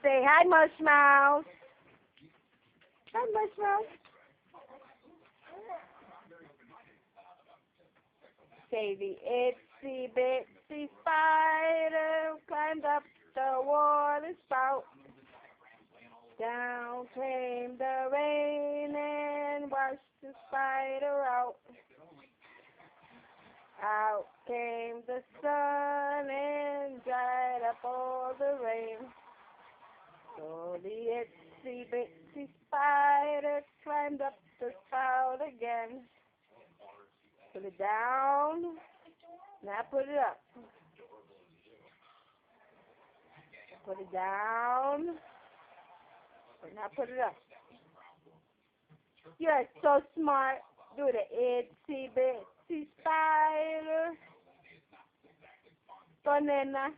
Say hi, Mushmouth. Hi, Mushmouth. Say the itsy bitsy spider climbed up the water spout. Down came the rain and washed the spider out. Out came the sun and dried up all the rain. So the itsy bitsy spider climbed up the spout again. Put it down. Now put it up. Put it down. Now put it up. You're so smart. Do the itsy bitsy spider. Banana.